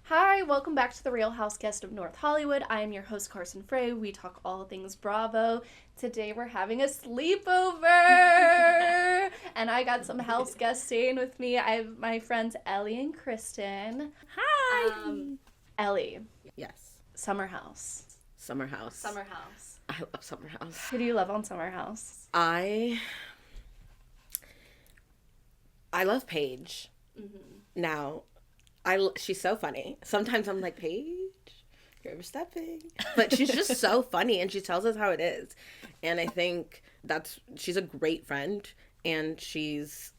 Hi, welcome back to the Real Houseguest of North Hollywood. I am your host, Carson Frey. We talk all things Bravo. Today we're having a sleepover! And I got some house guests staying with me. I have my friends Ellie and Kristen. Hi! Ellie. Yes. Summer House. Summer House. Summer House. I love Summer House. Who do you love on Summer House? I love Paige. Mm-hmm. Now, she's so funny. Sometimes I'm like, Paige, you're overstepping. But she's just so funny, and she tells us how it is. And I think she's a great friend, and she's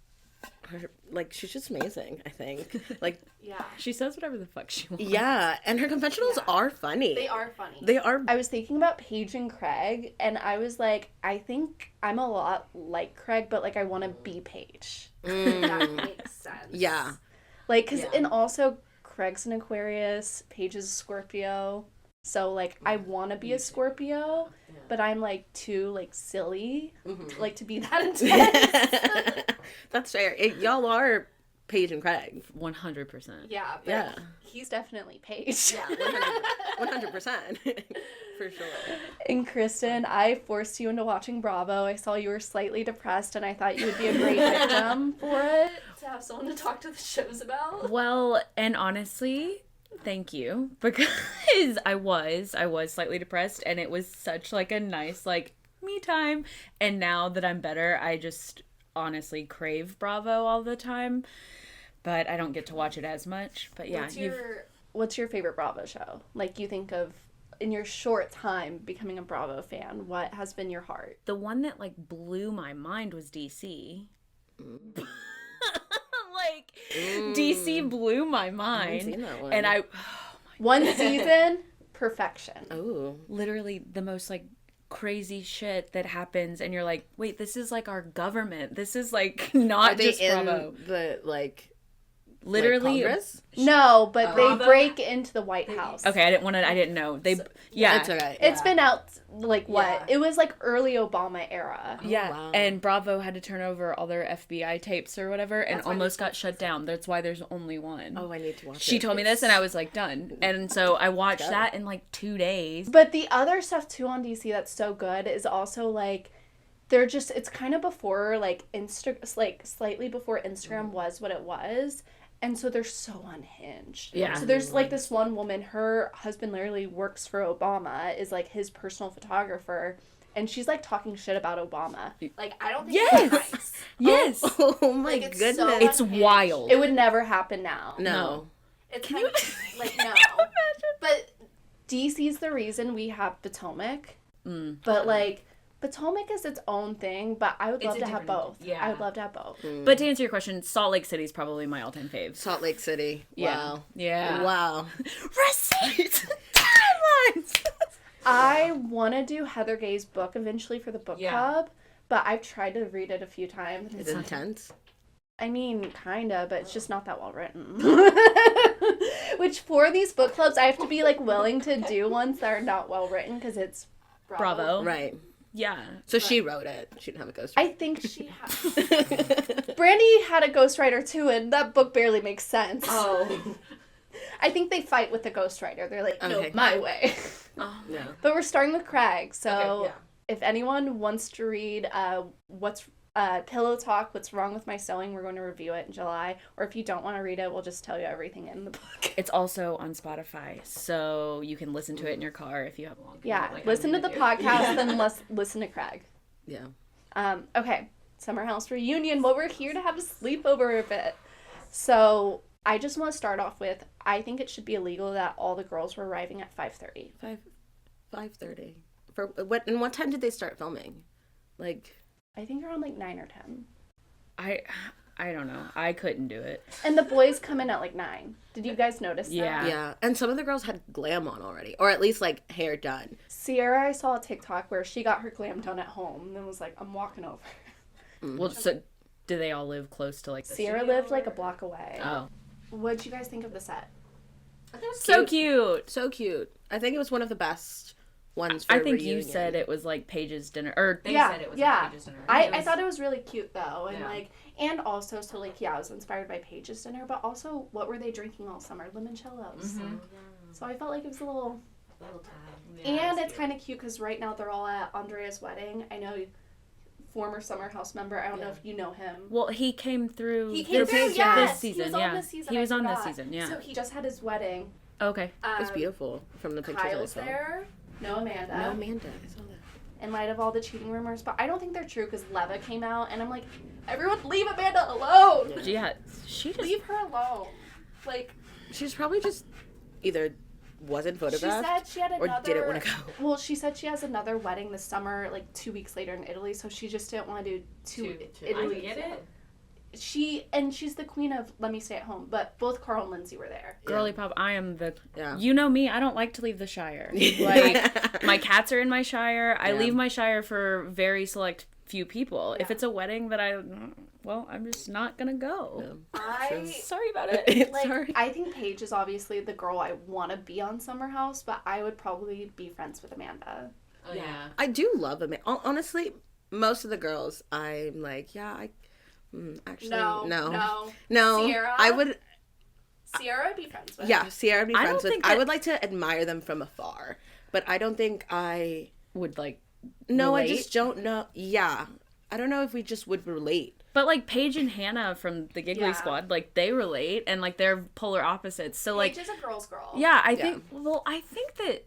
just amazing, I think. Like, Yeah. She says whatever the fuck she wants. yeah, and her confessionals are funny. They are funny. They are. I was thinking about Paige and Craig, and I was like, I think I'm a lot like Craig, but, like, I want to be Paige. That makes sense. Yeah. Like, and also, Craig's an Aquarius, Paige is a Scorpio, so, like, I want to be a Scorpio, but I'm, like, too, like, silly, like, to be that intense. That's fair. Y'all are Paige and Craig. 100%. Yeah, but Yeah. he's definitely Paige. Yeah, 100%. For sure. And Kristen, I forced you into watching Bravo. I saw you were slightly depressed, and I thought you would be a great victim for it. To have someone to talk to the shows about. Well, and honestly, thank you, because I was slightly depressed, and it was such, like, a nice, like, me time. And now that I'm better, I just honestly crave Bravo all the time, but I don't get to watch it as much. But yeah. What's your favorite Bravo show? Like, you think of, in your short time becoming a Bravo fan, what has been your heart? The one that, like, blew my mind was DC. Like, DC blew my mind. I haven't seen that one. And One season, perfection. Oh. literally the most, like, crazy shit that happens, and you're like, wait, this is, like, our government. This is, like, not Are they just in Bravo. the, like, Literally. Congress? No, but Bravo? they break into the White House. Okay, I didn't know. Yeah. It's okay. It's been out, like, what? Yeah. It was, like, early Obama era. Yeah, wow. and Bravo had to turn over all their FBI tapes or whatever, and That's why almost got shut down. That's why there's only one. Oh, I need to watch it. She told me this, and I was like, done. And so I watched that in, like, 2 days. But the other stuff, too, on DC that's so good is also, like, it's kind of before, like, slightly before Instagram was what it was. And so they're so unhinged. Yeah. So there's, like, this one woman, her husband literally works for Obama, is, like, his personal photographer, and she's, like, talking shit about Obama. Like, I don't think Yes! that's nice. Yes! Oh my Like, it's goodness. so It's unhinged. wild. It would never happen now. No. It's Can kind you of, like, no. But DC's the reason we have Potomac. But, like, Potomac is its own thing, but I would love to have both. yeah. I would love to have both. But to answer your question, Salt Lake City is probably my all-time fave. Salt Lake City. Yeah. Wow. Yeah. Wow. Receipts! Timelines! I want to do Heather Gay's book eventually for the book club, but I've tried to read it a few times. It's intense. I mean, kinda, but it's just not that well written. Which, for these book clubs, I have to be, like, willing to do ones that are not well written, because it's Bravo. Right. Yeah. So she wrote it. She didn't have a ghost. I think she has. Brandy had a ghostwriter, too, and that book barely makes sense. Oh. I think they fight with the ghostwriter. They're like, no, Okay. my way. Yeah. But we're starting with Craig, so Okay, yeah. if anyone wants to read Pillow Talk, What's Wrong with My Sewing, we're going to review it in July. Or if you don't want to read it, we'll just tell you everything in the book. It's also on Spotify, so you can listen to it in your car if you have a long commute, Yeah, like listen to I'm the gonna do. podcast, then listen to Craig. Yeah. Okay, Summer House reunion. Well, we're here to have a sleepover a bit. So I just want to start off with, I think it should be illegal that all the girls were arriving at 5:30. 5:30. For what? And what time did they start filming? Like, I think around like 9 or 10. I don't know. I couldn't do it. And the boys come in at like 9. Did you guys notice Yeah. that? yeah. And some of the girls had glam on already, or at least like hair done. Sierra, I saw a TikTok where she got her glam done at home and then was like, I'm walking over. Well, so do they all live close to like the Sierra lived like a block away. Oh. What'd you guys think of the set? So cute. So cute. I think it was one of the best ones for I a think reunion. you said it was like Paige's dinner, or they yeah, said it was yeah. like Paige's dinner. I thought it was really cute though, and Yeah. like, and also so like, yeah, I was inspired by Paige's dinner, but also what were they drinking all summer? Limoncellos. Mm-hmm. So I felt like it was a little, Yeah, and it's kind of cute because right now they're all at Andrea's wedding. I know, former Summer House member. I don't know if you know him. Well, he came through. He came through, this yes. season. He was on yeah, this season. he I was on this forgot. season. Yeah. So he just had his wedding. Okay. It was beautiful from the pictures Kyle's I saw. there. No Amanda. No Amanda. I saw that. In light of all the cheating rumors, but I don't think they're true because Leva came out, and I'm like, everyone leave Amanda alone. Yeah, she just. Leave her alone. Like, She's probably just either wasn't she photographed said she had or another. didn't want to go. Well, she said she has another wedding this summer, like 2 weeks later in Italy, so she just didn't want to do two Italy. I get it. She's the queen of let me stay at home, but both Carl and Lindsay were there. Girly pop, I am the. Yeah. You know me. I don't like to leave the Shire. Like my cats are in my Shire. I Yeah. leave my Shire for very select few people. Yeah. If it's a wedding that I'm just not gonna go. Sorry about it. It's Like, hard. I think Paige is obviously the girl I want to be on Summer House, but I would probably be friends with Amanda. Oh yeah. I do love Amanda. Honestly, most of the girls, I'm like, yeah, actually, no. Sierra? I would, Sierra would be friends with. yeah, Sierra would be I friends don't with. think I that- would like to admire them from afar, but I don't think I. Would like. No, relate. I just don't know. Yeah, I don't know if we just would relate. But like Paige and Hannah from the Giggly Yeah. Squad, like they relate and like they're polar opposites. So like, Paige is a girl's girl. yeah, I think. Well, I think that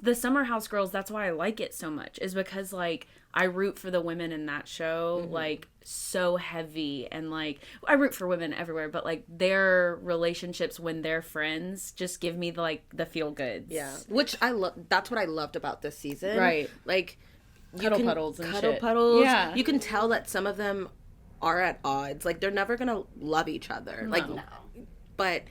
the Summer House girls. That's why I like it so much. Is because like I root for the women in that show, like so heavy, and like I root for women everywhere. But like their relationships when they're friends just give me the feel goods. Yeah, which I love. That's what I loved about this season. Right. Like Cuddle puddles and cuddle shit. puddles. Yeah. You can tell that some of them are at odds. Like they're never gonna love each other. Like, No. but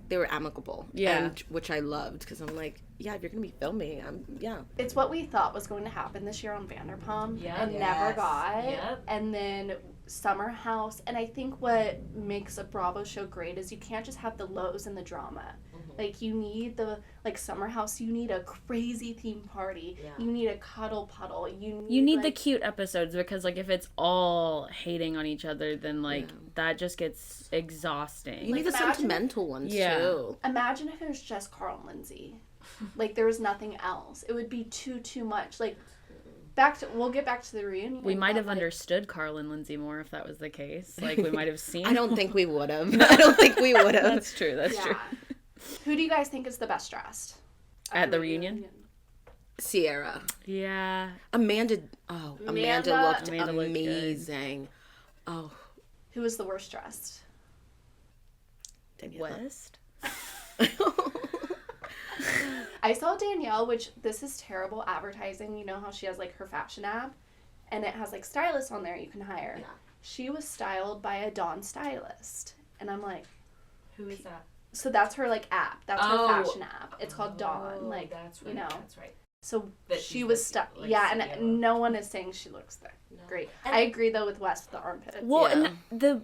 they were amicable. Yeah. and, which I loved because I'm like, yeah, if you're gonna be filming, yeah. It's what we thought was going to happen this year on Vanderpump Yeah. and Yes. never got. Yep. And then Summer House. And I think what makes a Bravo show great is you can't just have the lows and the drama. Like, you need like Summer House, you need a crazy theme party. Yeah. You need a cuddle puddle. You You need the like, cute episodes because like if it's all hating on each other, then like that just gets exhausting. You need the imagine- sentimental ones Yeah. too. Imagine if it was just Carl and Lindsay. Like, there was nothing else. It would be too much. Like, we'll get back to the reunion. We might but, have like, understood Carl and Lindsay more if that was the case. Like we might have seen. I don't think we would have. I don't think we would have. That's true. That's true. Who do you guys think is the best dressed? At the reunion? Sierra. Yeah. Amanda Amanda looked Amanda looked good. amazing. Oh, Who was the worst dressed? Daniela. West. I saw Danielle, which this is terrible advertising. You know how she has like her fashion app and it has like stylists on there you can hire. Yeah. She was styled by a Dawn stylist. And I'm like, Who is that? so that's her like app. That's Oh. her fashion app. It's called Dawn. Like, that's you know. That's right. So That she she's was like, styled. like, Yeah, CEO. and no one is saying she looks great. I agree though with West with the armpits. Well, Yeah. and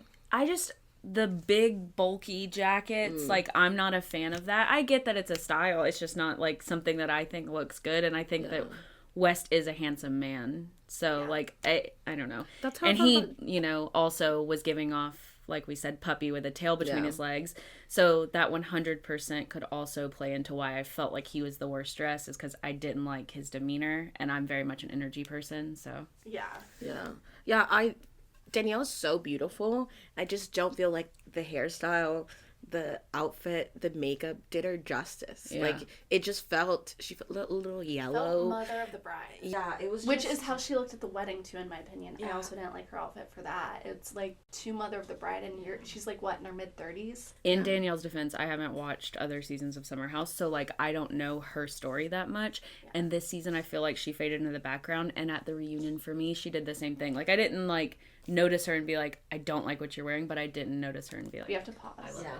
the big bulky jackets, like I'm not a fan of that. I get that it's a style. It's just not like something that I think looks good, and I think that West is a handsome man. So like I don't know. That's how and I he, felt also was giving off, like we said, puppy with a tail between Yeah. his legs. So that 100% could also play into why I felt like he was the worst dressed, is because I didn't like his demeanor, and I'm very much an energy person. So Yeah. Yeah, Danielle's so beautiful. I just don't feel like the hairstyle the outfit, the makeup did her justice. Yeah. Like, it just felt, she felt a little yellow. Felt mother of the bride. Yeah, it was Which is how she looked at the wedding, too, in my opinion. Yeah. I also didn't like her outfit for that. It's, like, too mother of the bride, and she's, like, what, in her mid-30s? In Danielle's defense, I haven't watched other seasons of Summer House, so, like, I don't know her story that much. Yeah. And this season, I feel like she faded into the background, and at the reunion, for me, she did the same thing. Like, I didn't, like, notice her and be like, I don't like what you're wearing, but I didn't notice her and be like... We have to pause. I love it.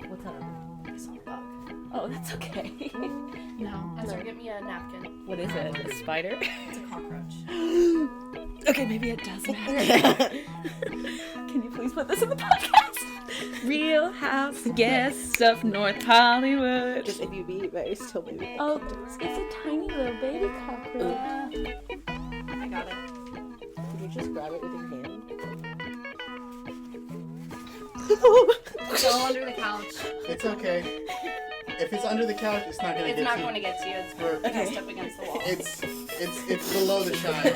What's up? I saw a bug. Oh, that's okay. No. Ezra, get me a napkin. What is it? A spider? It's a cockroach. Okay, maybe it does matter. Can you please put this in the podcast? Real House Guests of North Hollywood. Just if you be very still, maybe. Oh, it's a tiny little baby cockroach. I got it. Could you just grab it with your hand? Go under the couch. It's okay. If it's under the couch, it's not gonna It's get not to going to you. get to you. It's We're- pressed up against the wall. It's below the shine.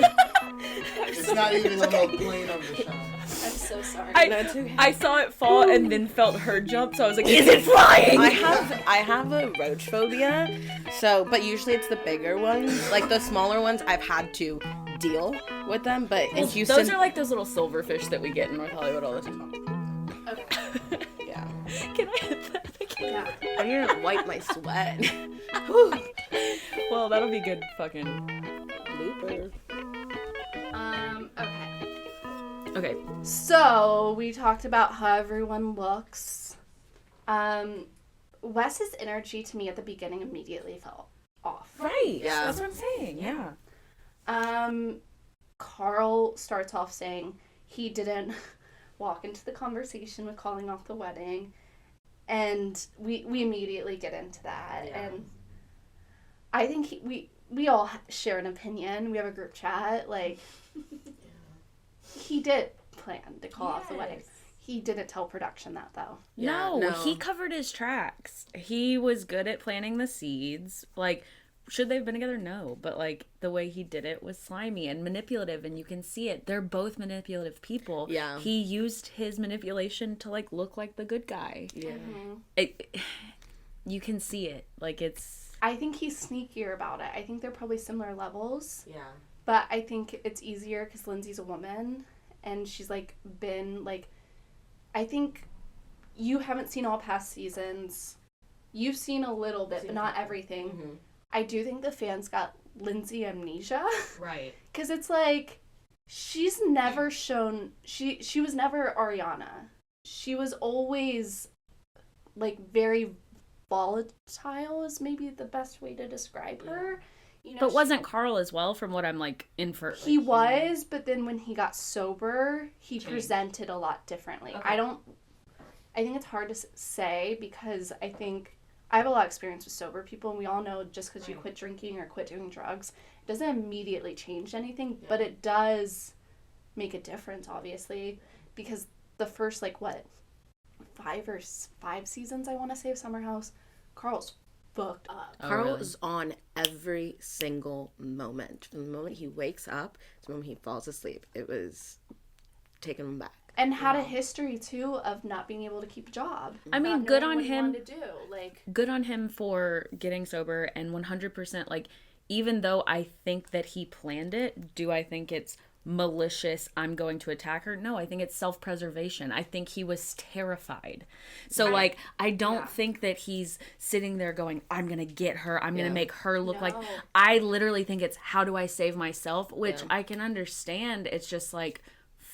It's not even on the plane of the shine. I'm so sorry. I saw it fall and then felt her jump, so I was like, is it flying? I have a roach phobia, so, but usually it's the bigger ones. Like, the smaller ones, I've had to deal with them, but in Houston... Those are like those little silverfish that we get in North Hollywood all the time. Okay. Yeah. Can I hit that again? Yeah. I need to wipe my sweat. Well, that'll be good fucking... Blooper. Okay. Okay. So, we talked about how everyone looks. Wes's energy to me at the beginning immediately felt off. Right. Yeah. That's what I'm saying. Yeah. Carl starts off saying he didn't walk into the conversation with calling off the wedding. And we immediately get into that. Yeah. And I think we all share an opinion. We have a group chat. Like, he did plan to call off the wedding. He didn't tell production that, though. No, no. he covered his tracks. He was good at planting the seeds. Like, should they have been together? No. But, like, the way he did it was slimy and manipulative, and you can see it. They're both manipulative people. Yeah. He used his manipulation to, like, look like the good guy. Yeah. You can see it. Like, it's... I think he's sneakier about it. I think they're probably similar levels. Yeah. But I think it's easier because Lindsay's a woman, and she's, like, been, like... I think you haven't seen all past seasons. You've seen a little bit, but not everything. Mm-hmm. I do think the fans got Lindsay amnesia. Right. Because it's like, she's never shown... She was never Ariana. She was always, like, very volatile is maybe the best way to describe her. You know, But wasn't Carl as well, from what I'm, like, inferring? He was, but then when he got sober, he presented a lot differently. Okay. I think it's hard to say because I think I have a lot of experience with sober people, and we all know just because you quit drinking or quit doing drugs, it doesn't immediately change anything, but it does make a difference, obviously, because the first, like, what, 5 seasons, I want to say, of Summer House, Carl's booked up. Oh, Carl really? is on every single moment. From the moment he wakes up to the moment he falls asleep. It was taking him back. And had a history, too, of not being able to keep a job. I mean, Not good knowing on what he him. wanted to do. Like, Good on him for getting sober, and 100%, like, even though I think that he planned it, do I think it's malicious, I'm going to attack her? No, I think it's self-preservation. I think he was terrified. So, like, I don't think that he's sitting there going, I'm going to get her, I'm going to make her look like... I literally think it's, how do I save myself? Which I can understand. It's just like...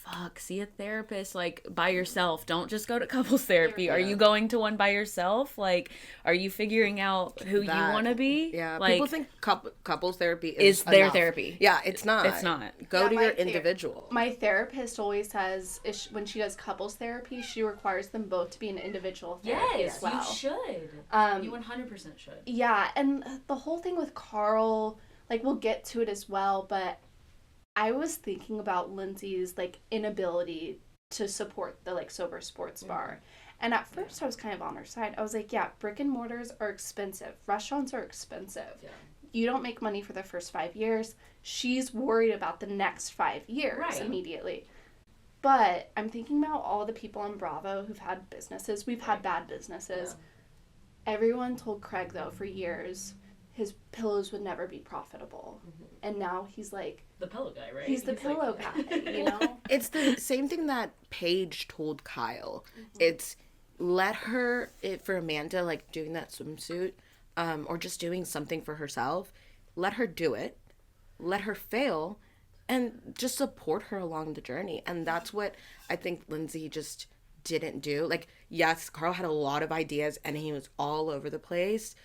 Fuck, see a therapist, like, by yourself. Don't just go to couples therapy. Are you going to one by yourself? Like, are you figuring out who you want to be? Yeah, like, people think couples therapy is their enough. therapy. Yeah, it's not. It's not. Go to my your individual. My therapist always says when she does couples therapy, she requires them both to be an individual therapy as well. should. You 100% should. Yeah, and the whole thing with Carl, like, we'll get to it as well, but I was thinking about Lindsay's, like, inability to support the, like, sober sports bar. And at first I was kind of on her side. I was like, yeah, brick and mortars are expensive. Restaurants are expensive. Yeah. You don't make money for the first 5 years. She's worried about the next 5 years immediately. But I'm thinking about all the people on Bravo who've had businesses. We've had bad businesses. Yeah. Everyone told Craig, though, for years, his pillows would never be profitable. Mm-hmm. And now he's like... the pillow guy, right? He's the pillow guy, you know? It's the same thing that Paige told Kyle. Mm-hmm. It's let her, for Amanda, like, doing that swimsuit, or just doing something for herself, let her do it. Let her fail. And just support her along the journey. And that's what I think Lindsay just didn't do. Like, yes, Carl had a lot of ideas and he was all over the place.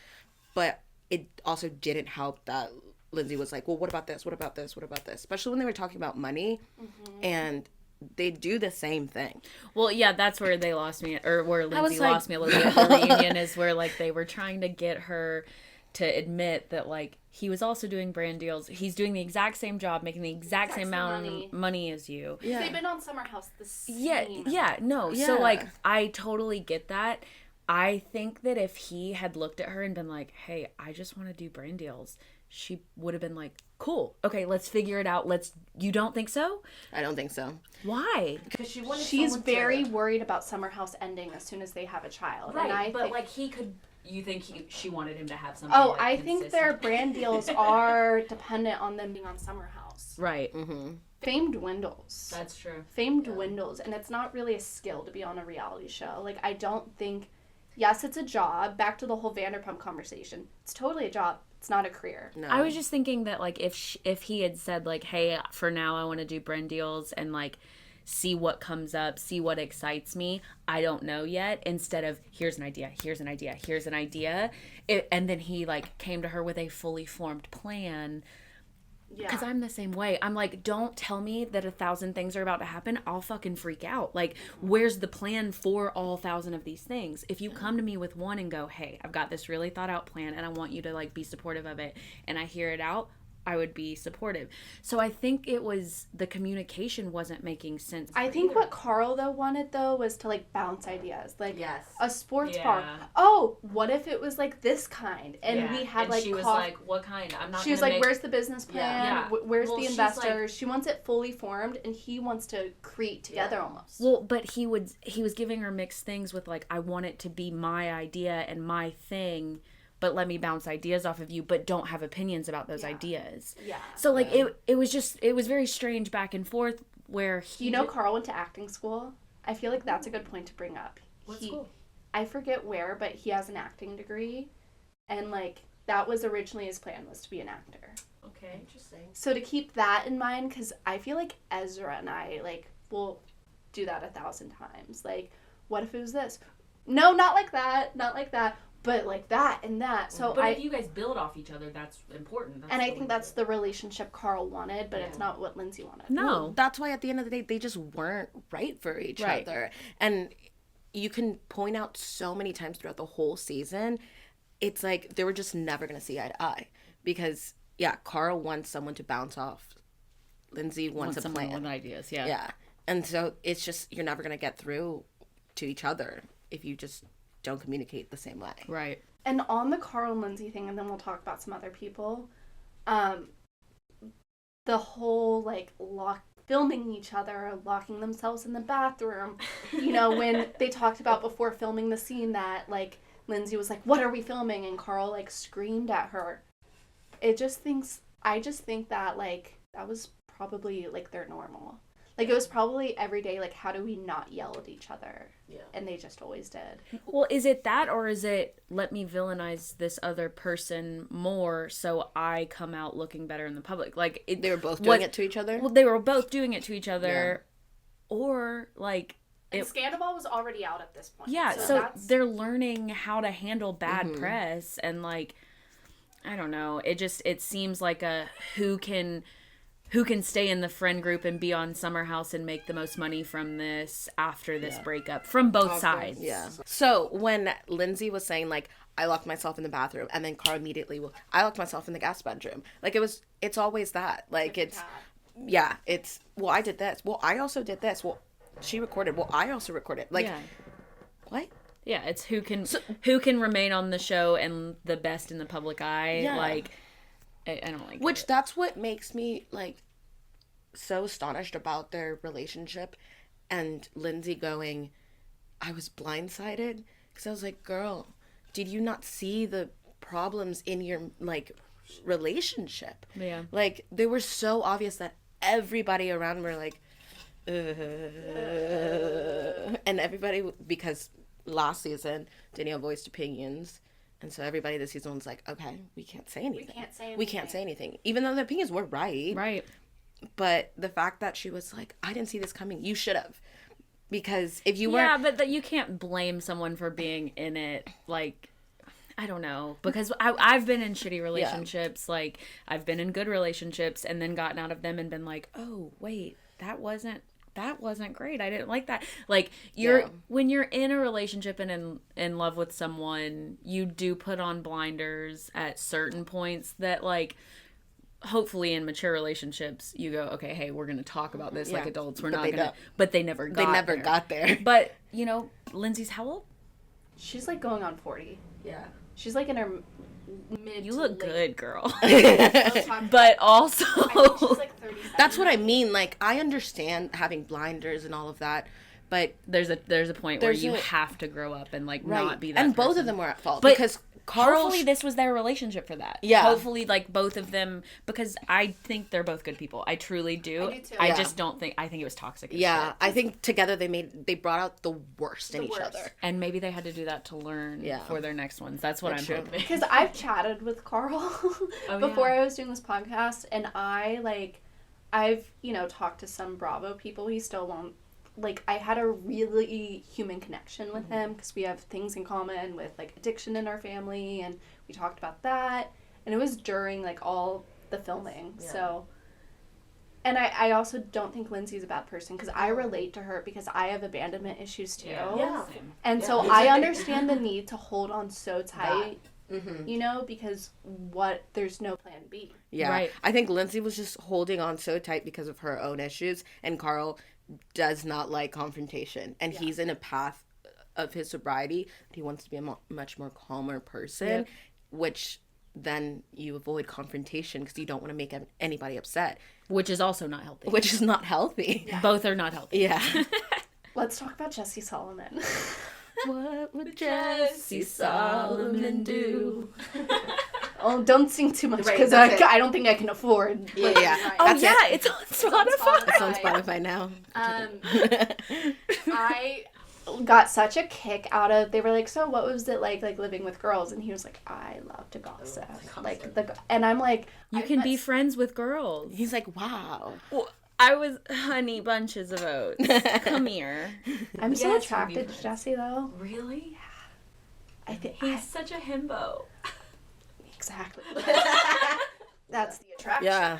But it also didn't help that Lindsay was like, well, what about this? What about this? What about this? Especially when they were talking about money. Mm-hmm. And they do the same thing. Well, yeah, that's where they lost me. Or where Lindsay lost me a little bit. The reunion is where, like, they were trying to get her to admit that, like, he was also doing brand deals. He's doing the exact same job, making the exact same amount of money as you. Yeah. They've been on Summer House the same. Yeah, no. Yeah. So, like, I totally get that. I think that if he had looked at her and been like, hey, I just want to do brand deals, she would have been like, cool. Okay, let's figure it out. You don't think so? I don't think so. Why? Because she's very worried about Summer House ending as soon as they have a child. Right, and like, he could... You think she wanted him to have something? Oh, I think their brand deals are dependent on them being on Summer House. Right. Mm-hmm. Fame dwindles. That's true. Fame dwindles, and it's not really a skill to be on a reality show. Like, I don't think... Yes, it's a job. Back to the whole Vanderpump conversation. It's totally a job. It's not a career. No. I was just thinking that, like, if he had said, like, hey, for now I want to do brand deals and, like, see what comes up, see what excites me, I don't know yet, instead of here's an idea, and then he, like, came to her with a fully formed plan. Because I'm the same way. I'm like, don't tell me that 1,000 things are about to happen. I'll fucking freak out. Like, where's the plan for all 1,000 of these things? If you come to me with one and go, hey, I've got this really thought out plan and I want you to, like, be supportive of it, and I hear it out, I would be supportive. So I think it was the communication wasn't making sense. I think what Carl, though, wanted, though, was to, like, bounce ideas. Like, a sports bar. Yeah. Oh, what if it was, like, this kind? And we had, and like, she was like, what kind? I'm not. She was like, where's the business plan? Yeah. Where's the investors? Like, she wants it fully formed, and he wants to create together almost. Well, but he was giving her mixed things with, like, I want it to be my idea and my thing, but let me bounce ideas off of you, but don't have opinions about those ideas. Yeah. So, like, it was very strange back and forth where he... Carl went to acting school? I feel like that's a good point to bring up. What school? I forget where, but he has an acting degree, and, like, that was originally his plan, was to be an actor. Okay, interesting. So to keep that in mind, because I feel like Ezra and I, like, will do that 1,000 times. Like, what if it was this? No, not like that. Not like that. But like that and that. So if you guys build off each other, that's important. And I think that's the relationship Carl wanted, but it's not what Lindsay wanted. No. Well, that's why at the end of the day, they just weren't right for each other. And you can point out so many times throughout the whole season, it's like they were just never going to see eye to eye. Because, Carl wants someone to bounce off. Lindsay wants a plan. With ideas, Yeah. And so it's just, you're never going to get through to each other if you just don't communicate the same way. Right. And on the Carl and Lindsay thing, and then we'll talk about some other people, the whole, like, filming each other, locking themselves in the bathroom, when they talked about before filming the scene that, like, Lindsay was like, what are we filming? And Carl, like, screamed at her. I just think that, like, that was probably, like, their normal. Like, it was probably every day, like, how do we not yell at each other? Yeah. And they just always did. Well, is it that, or is it, let me villainize this other person more so I come out looking better in the public? Like, they were both doing it to each other? Well, they were both doing it to each other. Yeah. Or, like... And Scandal was already out at this point. Yeah, so they're learning how to handle bad press, and, like, I don't know. It seems like a who can stay in the friend group and be on Summer House and make the most money from this after this breakup from both sides. Yeah. So when Lindsay was saying, like, I locked myself in the bathroom, and then Carl immediately, I locked myself in the guest bedroom. Like, it's always that. Like, it's, well, I did this. Well, I also did this. Well, she recorded. Well, I also recorded. Like, what? Yeah, it's who can remain on the show and the best in the public eye. Yeah. Like, I don't like Which, that's what makes me, like, so astonished about their relationship and Lindsay going, I was blindsided because I was like, girl, did you not see the problems in your like relationship? Yeah. Like they were so obvious that everybody around were like, and everybody, because last season Danielle voiced opinions, and so everybody this season was like, okay, we can't say anything. We can't say anything, even though the opinions were right. Right. But the fact that she was like, I didn't see this coming. You should have, because if you were, Yeah, but that you can't blame someone for being in it. Like, I don't know, because I've been in shitty relationships. Like, I've been in good relationships and then gotten out of them and been like, oh wait, that wasn't great. I didn't like that. Like, when you're in a relationship and in love with someone, you do put on blinders at certain points that, like, hopefully in mature relationships you go, okay, hey, we're gonna talk about this like adults. We're not gonna, but they never got there. But Lindsay's how old? She's like going on 40. yeah. She's like in her mid. You look good, girl. But But also, I think she's like 37. That's what I mean. Like, I understand having blinders and all of that, but there's a point where you have to grow up and like not be that and both person. of them were at fault, But because Carl, hopefully this was their relationship for that. Yeah. Hopefully, like, both of them, because I think they're both good people. I truly do. I do too. I Yeah. just don't think, I think it was toxic as yeah, shit. I think together they brought out the worst in each worst. other. And maybe they had to do that to learn for their next ones. That's what That's I'm true. hoping. Because I've chatted with Carl before I was doing this podcast, and I've talked to some Bravo people. He still won't. Like, I had a really human connection with him because we have things in common with, like, addiction in our family, and we talked about that. And it was during, like, all the filming. Yeah. So, and I also don't think Lindsay's a bad person because I relate to her because I have abandonment issues, too. Yeah. And so I understand the need to hold on so tight, because there's no plan B. Yeah. Right. I think Lindsay was just holding on so tight because of her own issues, and Carl does not like confrontation, and he's in a path of his sobriety. He wants to be a much more calmer person, which then you avoid confrontation because you don't want to make anybody upset, Which is also not healthy. which is not healthy. Yeah. Both are not healthy. Yeah. Let's talk about Jesse Solomon. What would Jesse Solomon do? Oh, don't sing too much because that's I don't think I can afford. Yeah. Oh, That's yeah, it. it's on Spotify. It's on Spotify now. I got such a kick out of, they were like, so what was it like living with girls? And he was like, I love to gossip. And I'm like, You can be friends with girls. He's like, wow. Well, I was honey bunches of oats. Come here. I'm so attracted to Jesse though. Really? I think He's such a himbo. exactly. That's the attraction. Yeah.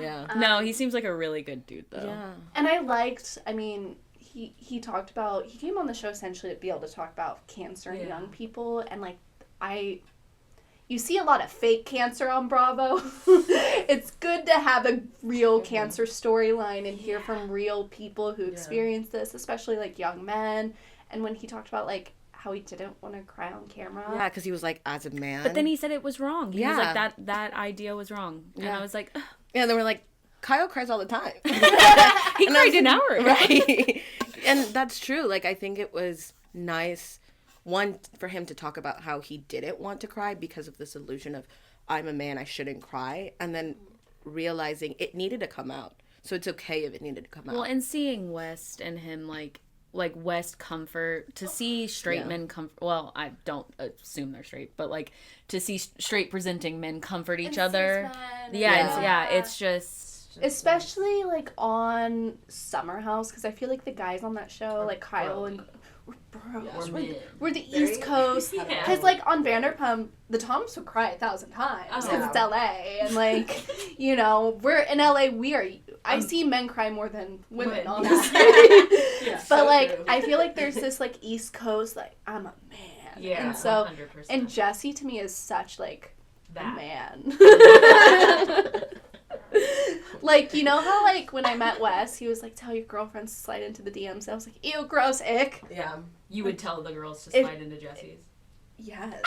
Yeah. No, he seems like a really good dude though. Yeah. And I liked, he talked about, he came on the show essentially to be able to talk about cancer in young people, and like, you see a lot of fake cancer on Bravo. It's good to have a real cancer storyline and hear from real people who experience this, especially like young men. And when he talked about like how he didn't want to cry on camera. Yeah, because he was like, as a man. But then he said it was wrong. He was Yeah. like, that idea was wrong. And I was like, ugh. Yeah, and they were like, Kyle cries all the time. He cried an hour ago. Right. And that's true. Like, I think it was nice, one, for him to talk about how he didn't want to cry because of this illusion of, I'm a man, I shouldn't cry. And then realizing it needed to come out. So it's okay if it needed to come out. Well, and seeing West and him, like West comfort, to see straight men comfort, well, I don't assume they're straight, but like to see straight presenting men comfort each other. It's just... Especially like on Summer House, because I feel like the guys on that show, like Kyle and we're bros. We're the East Coast. Because like on Vanderpump, the Toms would cry 1,000 times because it's LA, and like we're in LA. I see men cry more than women, honestly. But so like true. I feel like there's this like East Coast, like I'm a man, and so 100%. And Jesse to me is such like a man. Like, you know how, like, when I met Wes, he was like, tell your girlfriends to slide into the DMs. I was like, ew, gross, ick. Yeah. You would tell the girls to slide into Jesse's? Yes.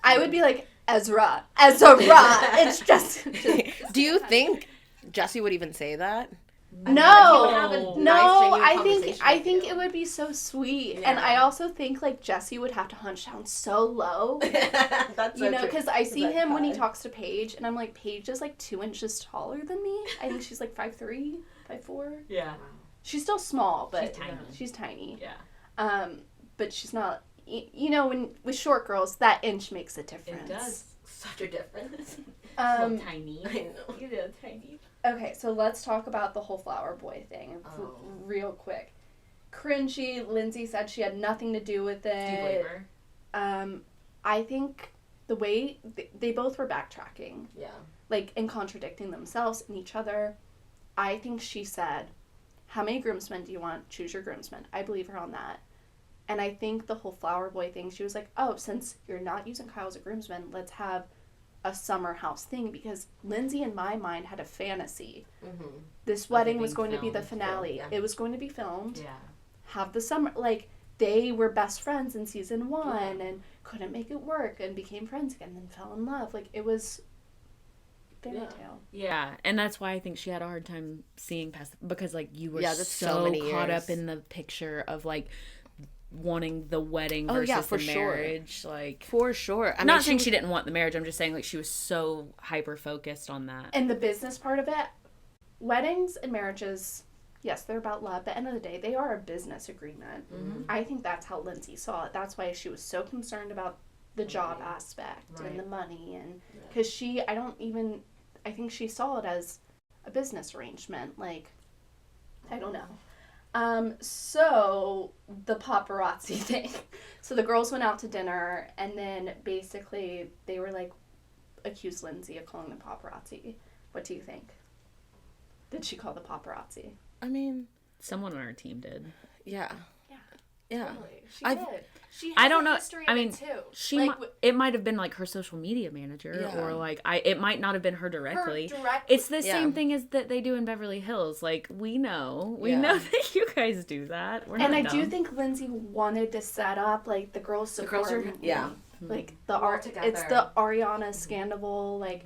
I would be like, Ezra, it's just... Do you think Jesse would even say that? No, have a no, nice, genuine I conversation think with you. it would be so sweet, Yeah. and I also think like Jesse would have to hunch down so low, That's you know, because I see like, him when he hi. talks to Paige, and I'm like, Paige is like 2 inches taller than me. I think she's like 5'3", 5'4". Yeah. She's still small, but She's tiny. She's tiny. Yeah. But she's not. You know, when with short girls, that inch makes a difference. It does. Such a difference. Tiny. I know. You know, tiny. Okay, so let's talk about the whole flower boy thing real quick. Cringy. Lindsay said she had nothing to do with it. I think the way they both were backtracking, Yeah. like, and contradicting themselves and each other. I think she said, how many groomsmen do you want? Choose your groomsmen. I believe her on that. And I think the whole flower boy thing, she was like, oh, since you're not using Kyle as a groomsman, let's have a summer house thing, because Lindsay in my mind had a fantasy. Mm-hmm. This wedding being was going to be the filmed, finale. yeah. It was going to be filmed. Yeah. Have the summer, like, they were best friends in season 1 and couldn't make it work and became friends again and then fell in love. Like, it was fairy tale. Yeah, and that's why I think she had a hard time seeing past, because like you were that's so many caught years. up in the picture of like wanting the wedding Oh, versus yeah, for the sure. marriage. Like, For sure. I'm not saying she didn't want the marriage. I'm just saying like she was so hyper focused on that. And the business part of it, weddings and marriages, yes, they're about love, but at the end of the day, they are a business agreement. Mm-hmm. I think that's how Lindsay saw it. That's why she was so concerned about the job aspect and the money. And because I think she saw it as a business arrangement. Like, I don't know. So the paparazzi thing. So the girls went out to dinner, and then basically they were like, accused Lindsay of calling them paparazzi. What do you think? Did she call the paparazzi? I mean, Someone on our team did. yeah. Yeah. Yeah. Totally. She I've- did. She has I don't a know. history I of mean, it too. She Like, it might have been like her social media manager, Yeah. or like it might not have been her directly. direct. It's the Yeah. same thing as that they do in Beverly Hills. Like, we know Yeah. that you guys do that. We're And not I dumb. do think Lindsay wanted to set up like the girls The support. girls are, yeah. Like the All art. together. It's the Ariana scandal. Like,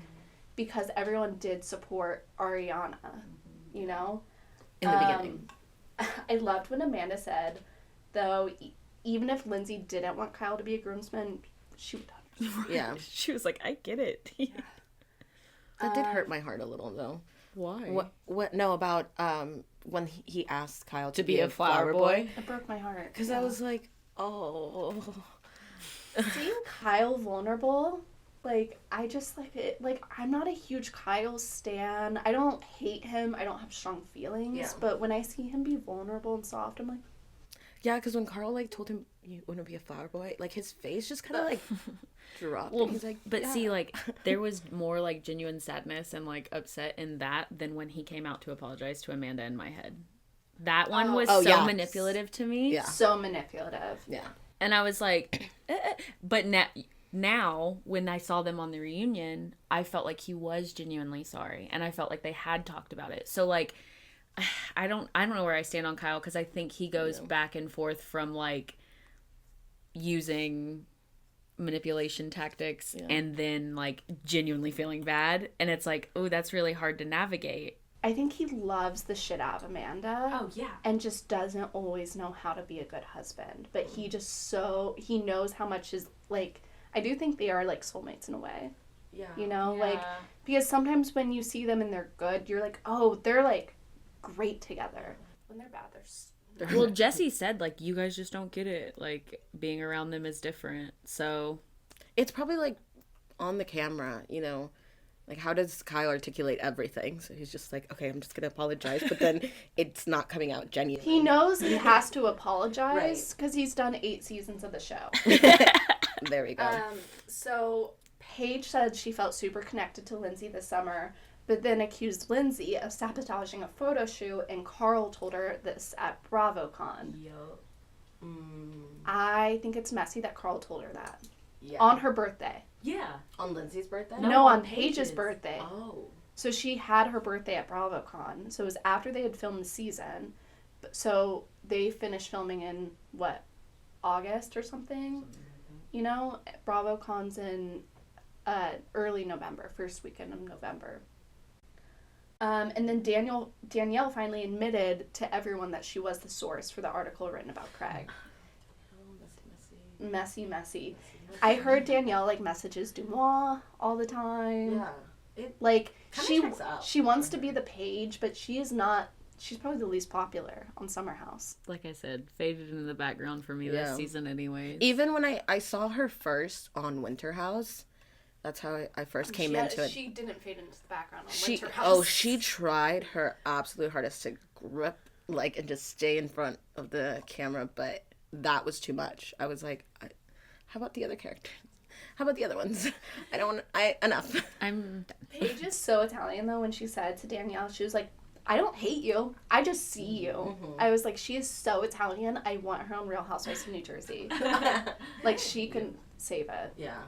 because everyone did support Ariana. You know. In the beginning. I loved when Amanda said, though, even if Lindsay didn't want Kyle to be a groomsman, she would understand. Yeah. She was like, I get it. That did hurt my heart a little, though. Why? What? No, about when he asked Kyle to be a flower boy? It broke my heart. Because I was like, oh. Seeing Kyle vulnerable, like, I just, like, it. Like, I'm not a huge Kyle stan. I don't hate him. I don't have strong feelings. Yeah. But when I see him be vulnerable and soft, I'm like, Yeah, because when Carl like told him you wouldn't be a flower boy, like his face just kind of like dropped. Well, and he's like, but yeah. see, like, there was more like genuine sadness and like upset in that than when he came out to apologize to Amanda in my head. That one was so yeah. manipulative to me. Yeah. so manipulative. Yeah. And I was like, but now when I saw them on the reunion, I felt like he was genuinely sorry, and I felt like they had talked about it. So like, I don't know where I stand on Kyle, because I think he goes back and forth from like using manipulation tactics and then like genuinely feeling bad, and it's like, oh, that's really hard to navigate. I think he loves the shit out of Amanda. Oh, yeah. And just doesn't always know how to be a good husband. But he he knows how much is, like, I do think they are, like, soulmates in a way. Yeah. You know? Like, because sometimes when you see them and they're good, you're like, oh, they're, like, great together. When they're bad, they're... Well, Jesse said, like, you guys just don't get it. Like, being around them is different. So, It's probably like on the camera, you know, like how does Kyle articulate everything? So he's just like, okay, I'm just gonna apologize, but then it's not coming out genuine. He knows he has to apologize Right. because he's done 8 seasons of the show. There we go. So Paige said she felt super connected to Lindsay this summer, but then accused Lindsay of sabotaging a photo shoot, and Carl told her this at BravoCon. I think it's messy that Carl told her that. Yeah. On her birthday. Yeah. On Lindsay's birthday? No, on on Paige's Paige's. birthday. Oh. So she had her birthday at BravoCon. So it was after they had filmed the season. So they finished filming in, what, August or something? You know, BravoCon's in early November, first weekend of November. And then Danielle finally admitted to everyone that she was the source for the article written about Craig. Messy. I heard Danielle like messages Dumois all the time. Yeah. It Like checks out. she wants to be the Paige, but she is not. She's probably the least popular on Summer House. Like I said, faded into the background for me Yeah. this season anyways. Even when I saw her first on Winter House, that's how I first came into it. She didn't fade into the background on She Winter House. she tried her absolute hardest to grip like and just stay in front of the camera, but that was too much. I was like, how about the other characters? How about the other ones? I don't want. Enough. I'm Paige is so Italian though. When she said to Danielle, she was like, "I don't hate you. I just see you." Mm-hmm. I was like, she is so Italian. I want her on Real Housewives of New Jersey. Like she can save it. Yeah.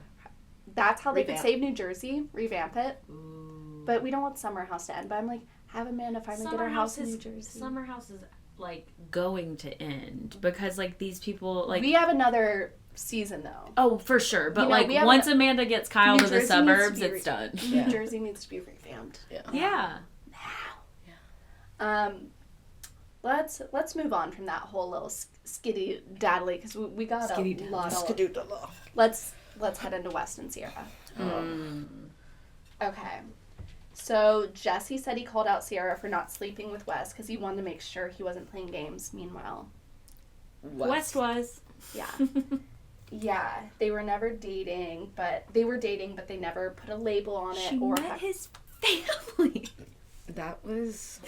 That's how they Revamp. could save New Jersey. Revamp it. Ooh. But we don't want Summer House to end. But I'm like, have Amanda finally get her house in New Jersey. Summer House is like going to end because like these people like We have another season though. oh for sure, but You know, like we have once Amanda gets Kyle New to the Jersey needs to suburbs, be it's done. New Yeah. Jersey needs to be revamped. Yeah. Let's move on from that whole little skitty daddly because we got a lot of. Let's head into West and Sierra. Okay. So Jesse said he called out Sierra for not sleeping with Wes because he wanted to make sure he wasn't playing games. Meanwhile, West was. yeah. Yeah, they were never dating, but they never put a label on it She or met his family. That was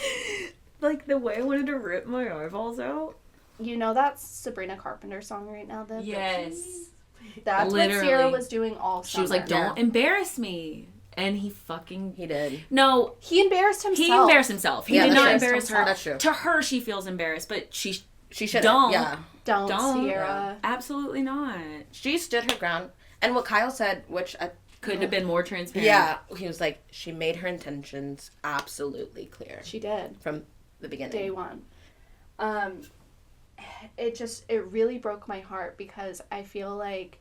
Like the way I wanted to rip my eyeballs out. You know that Sabrina Carpenter song right now, the Yes. That's what Sierra Literally. was doing all summer. She was like, "Don't embarrass me," and he did. no. He embarrassed himself. He embarrassed himself. He Yeah, did that's not true. embarrass her. That's true. To her, she feels embarrassed, but she She should Don't. Yeah. Don't, Sierra. Yeah. absolutely not. She stood her ground. And what Kyle said, which I Couldn't have been more transparent. yeah, he was like, she made her intentions absolutely clear She did. from the beginning. Day one. It really broke my heart because I feel like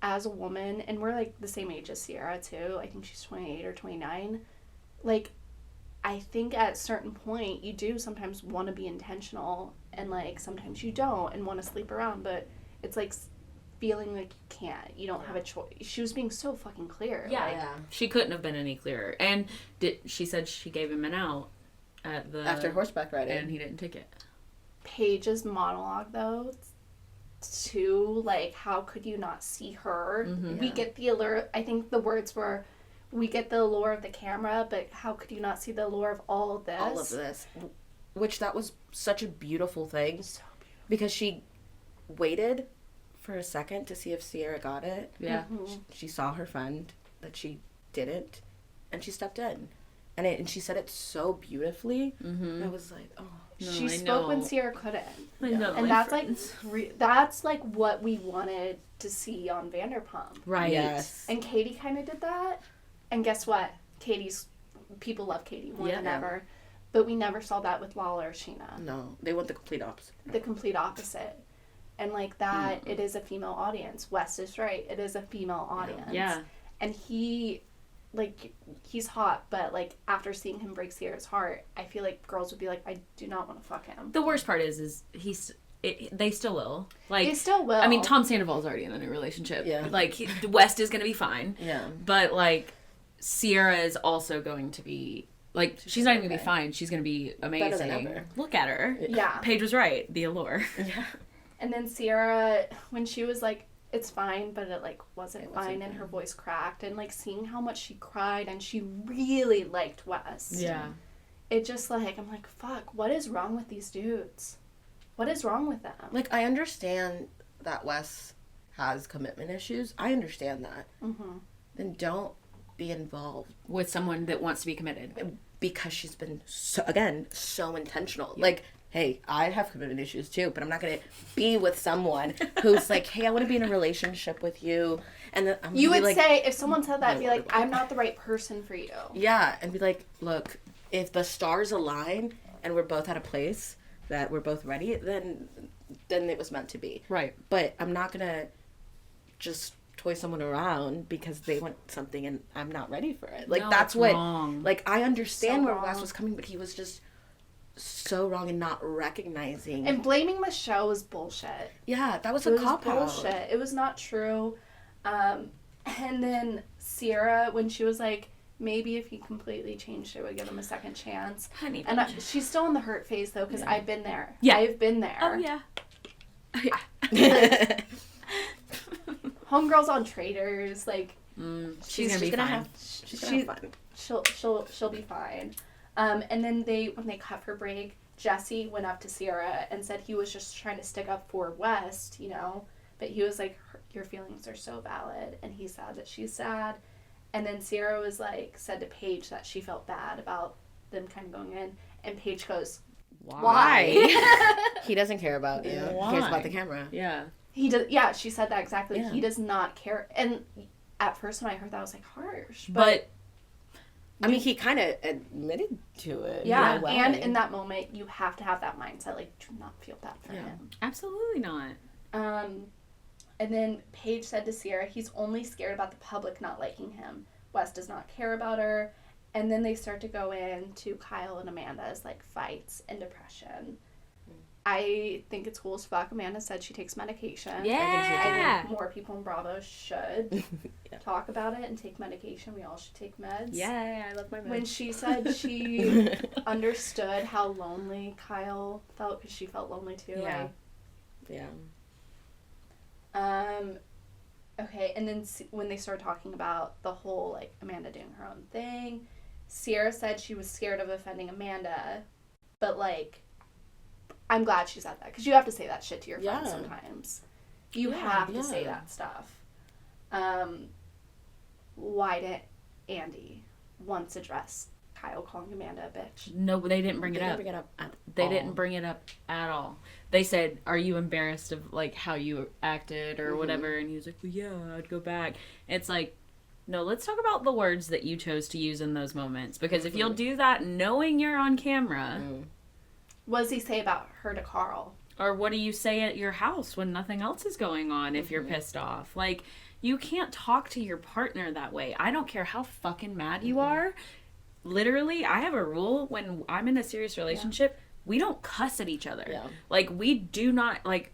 as a woman, and we're like the same age as Sierra too, I think she's 28 or 29, like I think at a certain point you do sometimes want to be intentional and like sometimes you don't and want to sleep around, but it's like feeling like you can't, you don't have a choice. She was being so fucking clear. Yeah. like, She couldn't have been any clearer. And she said she gave him an out at the After horseback riding. and he didn't take it. Paige's monologue though to like how could you not see her. We Yeah. get the allure. I think the words were, we get the allure of the camera, but how could you not see the allure of all of this? All of this. Which that was such a beautiful thing. So beautiful. Because she waited for a second to see if Sierra got it. Yeah. She saw her friend that she didn't, and she stepped in. And she said it so beautifully. I was like, oh. No, She I spoke when know. Sierra couldn't. I know And my that's friends. like that's like what we wanted to see on Vanderpump. right. Yes. And Katie kind of did that. And guess what? People love Katie more than Yeah. ever. But we never saw that with Lala or Sheena. No, they want the complete opposite. The complete opposite. And like that, it is a female audience. West is right. It is a female audience. Yeah. And he's hot, but like after seeing him break Sierra's heart, I feel like girls would be like, I do not want to fuck him. The worst part is they still will. Like They still will. I mean, Tom Sandoval's already in a new relationship. Yeah. Like West is gonna be fine. Yeah. But like Sierra is also going to be like she's not even gonna be fine. She's gonna be amazing. Better than ever. Look at her. Yeah. Paige was right. The allure. Yeah. And then Sierra, when she was like, it's fine, but it like wasn't fine, and her voice cracked, and like seeing how much she cried, and she really liked West. Yeah. It just like, I'm like, fuck, what is wrong with these dudes? What is wrong with them? Like, I understand that Wes has commitment issues. I understand that. Mm-hmm. Then don't be involved With someone that wants to be committed. because she's been, so intentional. Like, hey, I have commitment issues too, but I'm not going to be with someone who's like, hey, I want to be in a relationship with you. And then I'm You gonna would be like, say, if someone said that, No, be like, I I'm not the right person for you. yeah, and be like, look, if the stars align and we're both at a place that we're both ready, then it was meant to be. Right. But I'm not gonna just toy someone around because they want something and I'm not ready for it. Like, No, that's it's what, wrong. like, I understand So where wrong. Wes was coming, but he was just so wrong and not recognizing. And blaming Michelle was bullshit. Yeah, that was It a was cop out. bullshit. It was not true. And then Sierra, when she was like, maybe if he completely changed, it would give him a second chance. Honey. And she's still in the hurt phase, though, because I've been there. Yeah. I've been there. Oh, yeah. Homegirl's on Traders. Like, She's gonna be fine. She's gonna have fun. she'll be fine. And then when they cut her break, Jesse went up to Sierra and said he was just trying to stick up for West, you know, but he was like, your feelings are so valid, and he's sad that she's sad. And then Sierra was like, said to Paige that she felt bad about them kind of going in, and Paige goes, why? He doesn't care about you. He cares about the camera. Yeah. He does. Yeah, she said that exactly. Yeah. He does not care. And at first when I heard that, I was like, harsh. But I mean, he kind of admitted to it. Yeah, in a way. and in that moment, you have to have that mindset. Like, do not feel bad for him. absolutely not. And then Paige said to Sierra, he's only scared about the public not liking him. Wes does not care about her. And then they start to go into Kyle and Amanda's, like, fights and depression. I think it's cool as fuck. Amanda said she takes medication. I think more people in Bravo should talk about it and take medication. We all should take meds. Yeah, I love my meds. When she said she understood how lonely Kyle felt, because she felt lonely too. Yeah. Yeah. Okay, and then when they started talking about the whole, like, Amanda doing her own thing, Sierra said she was scared of offending Amanda, but, like, I'm glad she said that, because you have to say that shit to your friends sometimes. You have to say that stuff. Why didn't Andy once address Kyle calling Amanda a bitch? No, they didn't bring it up. They didn't bring it up at all. They said, "Are you embarrassed of, like, how you acted or whatever?" And he was like, "Well, yeah, I'd go back." It's like, no, let's talk about the words that you chose to use in those moments, because if you'll do that knowing you're on camera, What does he say about her to Carl? or what do you say at your house when nothing else is going on if you're pissed off? Like, you can't talk to your partner that way. I don't care how fucking mad you are. Literally, I have a rule when I'm in a serious relationship, we don't cuss at each other. Yeah. Like, we do not, like,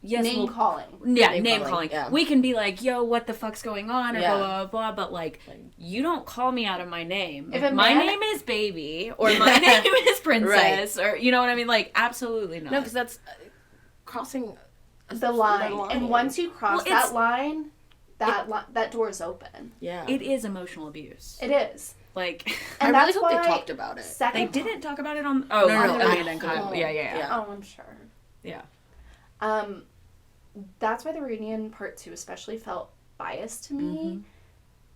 yes, Name calling. Yeah, Name name calling, calling. yeah. We can be like, yo, what the fuck's going on? Or Yeah. blah, blah, blah, but, like, you don't call me out of my name. If a my man- name is Baby, or my name is Princess, or, you know what I mean? Like, absolutely not. No, because that's crossing The line. And once you cross Well, it's- that line, that door is open. Yeah. It is emotional abuse. It is. Like, And I really that's hope they why talked about it. they Second, didn't talk about it on... Oh, No, on no, Amanda and Kyle. Oh. Yeah. Oh, I'm sure. Yeah. That's why the reunion part 2 especially felt biased to me. Mm-hmm.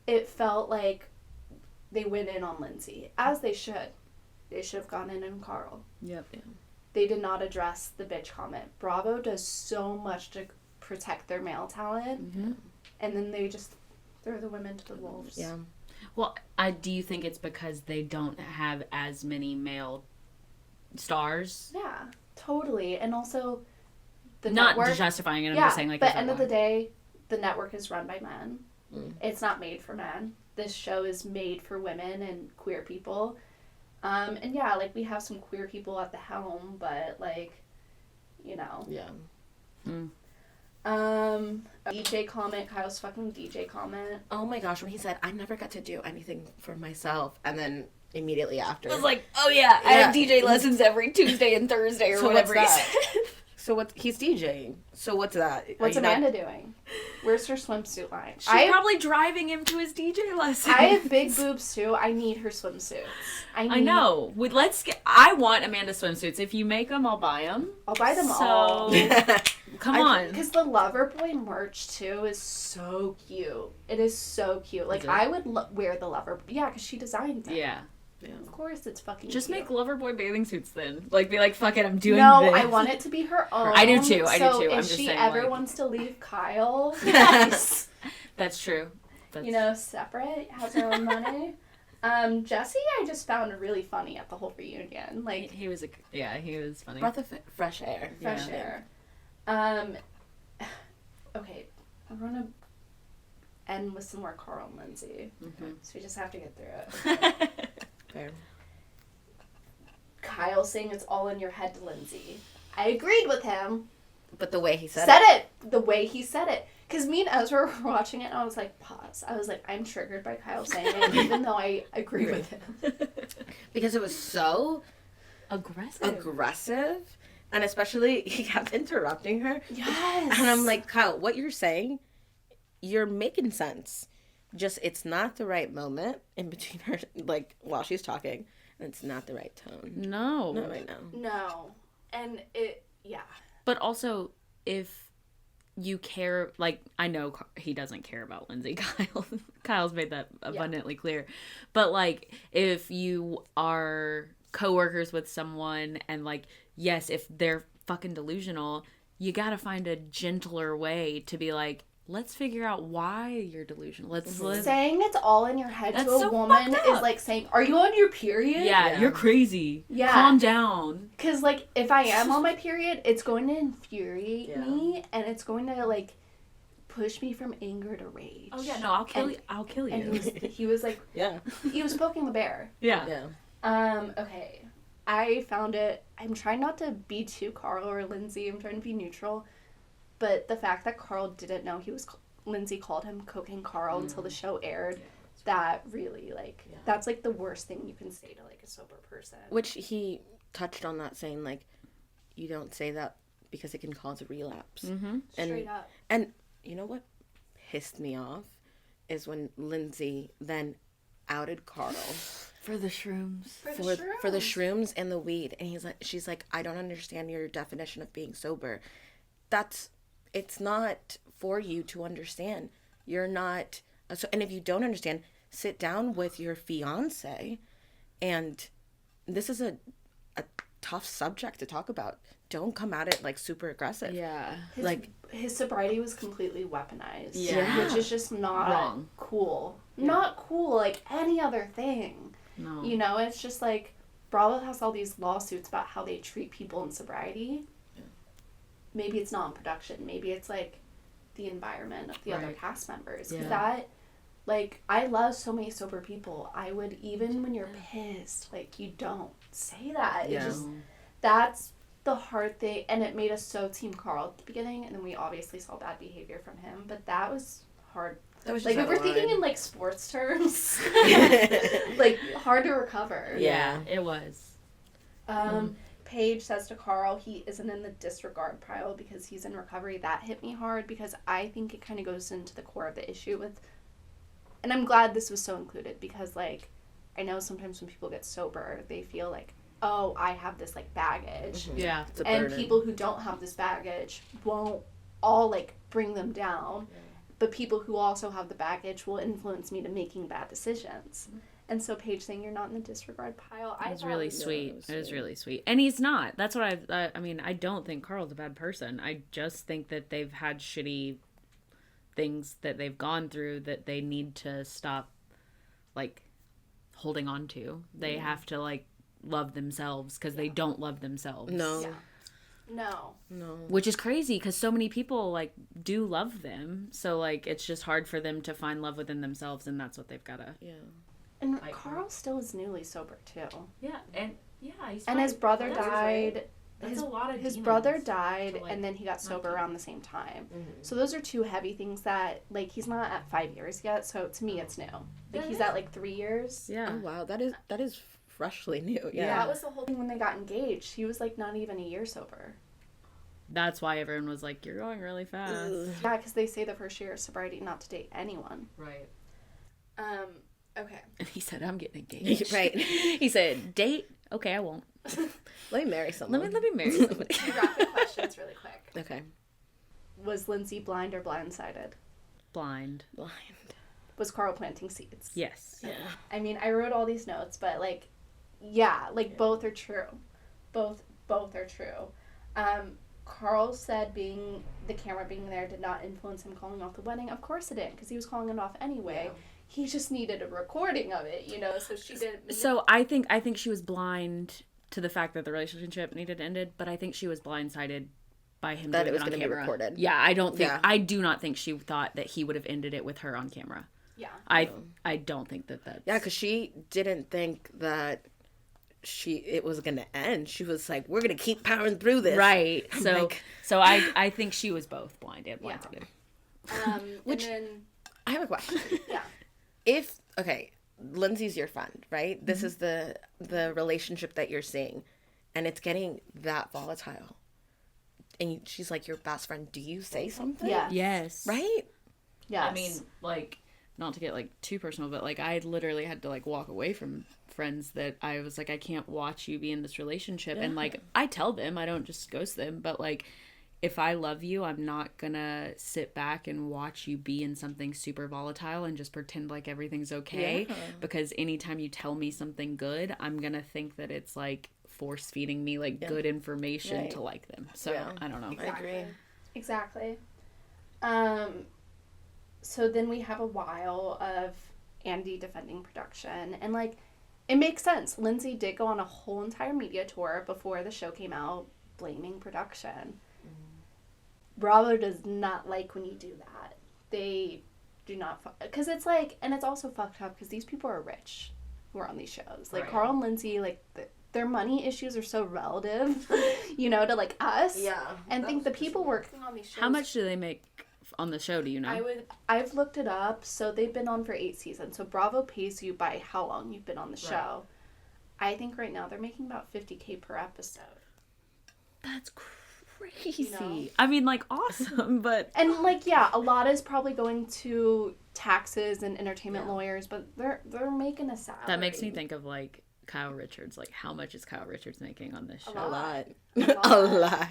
It felt like they went in on Lindsay, as they should. They should have gone in on Carl. Yep. They did not address the bitch comment. Bravo does so much to protect their male talent, and then they just throw the women to the wolves. Yeah. Well, do you think it's because they don't have as many male stars? Yeah, totally. And also, the Not network... justifying it, I'm yeah, just saying, like, but is that end of why? the day, the network is run by men. It's not made for men. This show is made for women and queer people. And yeah, like, we have some queer people at the helm, but, like, you know. Yeah. DJ comment, Kyle's fucking DJ comment. Oh my gosh, when he said, I never got to do anything for myself, and then immediately after. I was like, oh yeah, I have DJ lessons every Tuesday and Thursday or So whatever he what's that? said. So he's DJing. So what's that? What's Are you not- Amanda doing? Where's her swimsuit line? She's probably driving him to his DJ lessons. I have big boobs too. I need her swimsuits. I know. I want Amanda swimsuits. If you make them, I'll buy them. I'll buy them all. Come on. Because the Loverboy merch too is so cute. It is so cute. Like, Is it? I would wear the Lover. Yeah, because she designed it. Yeah. Of course, it's fucking Just cute. make Loverboy bathing suits then. Like, be like, fuck it, I'm doing No, this. I want it to be her own. I do too, I do So too. I'm if just she saying, ever like- wants to leave Kyle, That's true. separate, has her own money. Jesse, I just found really funny at the whole reunion. Like, He was he was funny. Breath of fresh air. fresh air. Okay, I want to end with some more Carl and Lindsay. Mhm. So we just have to get through it. Fair. Kyle saying it's all in your head to Lindsay. I agreed with him. But the way he said it. The way he said it. Because me and Ezra were watching it, and I was like, pause. I was like, I'm triggered by Kyle saying it, even though I agree with him. because it was so Aggressive. and especially he kept interrupting her. Yes. And I'm like, Kyle, what you're saying, you're making sense. Just it's not the right moment in between her, like while she's talking, and it's not the right tone. No. Not right now. No. And it, yeah. But also, if you care, like, I know he doesn't care about Lindsay. Kyle's made that abundantly clear. But, like, if you are coworkers with someone and, like, yes, if they're fucking delusional, you gotta find a gentler way to be like, let's figure out why you're delusional. Let's Saying it's all in your head That's to a so woman fucked is up. like saying, are you on your period? Yeah, you're crazy. Yeah. Calm down. Because, like, if I am on my period, it's going to infuriate Yeah. me, and it's going to, like, push me from anger to rage. Oh yeah, no, I'll kill you. I'll kill you. And he was like, Yeah. he was poking the bear. yeah. Yeah. Okay. I found it, I'm trying not to be too Carl or Lindsay, I'm trying to be neutral, but the fact that Carl didn't know Lindsay called him Cocaine Carl until the show aired, that really, like, that's, like, the worst thing you can say to, like, a sober person. Which he touched on that saying, like, you don't say that because it can cause a relapse. Mm-hmm. Straight up. And you know what pissed me off is when Lindsay then outed Carl For the shrooms. for the shrooms and the weed, and she's like, I don't understand your definition of being sober. It's not for you to understand. You're not. And if you don't understand, sit down with your fiance, and this is a tough subject to talk about. Don't come at it like super aggressive. Yeah. His sobriety was completely weaponized. Yeah. Which is just not Wrong. cool. Not cool like any other thing. No. You know, it's just like Bravo has all these lawsuits about how they treat people in sobriety. Yeah. Maybe it's not in production. Maybe it's like the environment of the other Right. cast members. Yeah. That, like, I love so many sober people. I would, even when you're pissed, like, you don't say that. Yeah. It just, that's the hard thing. And it made us so Team Carl at the beginning. And then we obviously saw bad behavior from him. But that was hard. That was Like, just if we're out of thinking line. in, like, sports terms, like, hard to recover. Yeah, it was. Paige says to Carl he isn't in the disregard pile because he's in recovery. That hit me hard because I think it kind of goes into the core of the issue with, and I'm glad this was so included because, like, I know sometimes when people get sober, they feel like, oh, I have this, like, baggage. Yeah. It's a And burden. people who don't have this baggage won't all, like, bring them down. But people who also have the baggage will influence me to making bad decisions. And so Paige saying you're not in the disregard pile, I It was thought really was sweet. was It was sweet. really sweet. And he's not. That's what I mean, I don't think Carl's a bad person. I just think that they've had shitty things that they've gone through that they need to stop, like, holding on to. They have to, like, love themselves because they don't love themselves. No. Yeah. No. No. Which is crazy because so many people, like, do love them. So, like, it's just hard for them to find love within themselves, and that's what they've got to... Yeah. And Carl still is newly sober too. Yeah, and he's And his brother That's died. That's a lot of His demons brother to, died, like, and then he got sober keep. around the same time. So those are two heavy things that, like, he's not at 5 years yet. So to me, it's new. Like, he's at like 3 years. Yeah. Oh wow, that is freshly new. Yeah. That was the whole thing when they got engaged. He was like not even a year sober. That's why everyone was like, you're going really fast. Ugh. Yeah, because they say the first year of sobriety not to date anyone. Right. Okay. And he said, I'm getting engaged. Right. He said, date? Okay, I won't. Let me marry someone. Let me marry somebody. Two rapid questions really quick. Okay. Was Lindsay blind or blindsided? Blind. Blind. Was Carl planting seeds? Yes. Yeah. I mean, I wrote all these notes, but, like, yeah, like, both are true. Both are true. Carl said the camera being there did not influence him calling off the wedding. Of course it didn't, because he was calling it off anyway. Yeah. He just needed a recording of it, you know, so she didn't... So I think she was blind to the fact that the relationship needed ended, but I think she was blindsided by him That doing it was on gonna be camera. recorded. Yeah, I don't think Yeah. I do not think she thought that he would have ended it with her on camera. Yeah. I don't think that's Yeah, because she didn't think that it was gonna end. She was like, "We're gonna keep powering through this." right. I'm So like- so I think she was both blind and Yeah. blindsided. Which- and then I have a question. yeah. If Lindsay's your friend, right? This is the relationship that you're seeing, and it's getting that volatile. And she's like your best friend. Do you say something? Yeah. Yes. Right? Yes. I mean, like, not to get like too personal, but like I literally had to like walk away from friends that I was like, I can't watch you be in this relationship. And like I tell them, I don't just ghost them, but like if I love you, I'm not gonna sit back and watch you be in something super volatile and just pretend like everything's okay. Yeah. Because anytime you tell me something good, I'm gonna think that it's like force feeding me like good information Right. to like them. So Yeah. I don't know. I agree. Exactly. So then we have a while of Andy defending production, and like it makes sense. Lindsay did go on a whole entire media tour before the show came out blaming production. Bravo does not like when you do that. They do not, because it's like, and it's also fucked up because these people are rich who are on these shows. Like Right. Carl and Lindsay, like their money issues are so relative, you know, to like us. Yeah. And think the people working on these shows. How much do they make on the show, do you know? I've looked it up. So they've been on for 8 seasons. So Bravo pays you by how long you've been on the show. I think right now they're making about $50K per episode. That's crazy. You know? I mean, like, awesome, but And like, yeah, a lot is probably going to taxes and entertainment lawyers, but they're making a salary. that makes me think of like Kyle Richards. Like, how much is Kyle Richards making on this show? A lot. lot. A lot.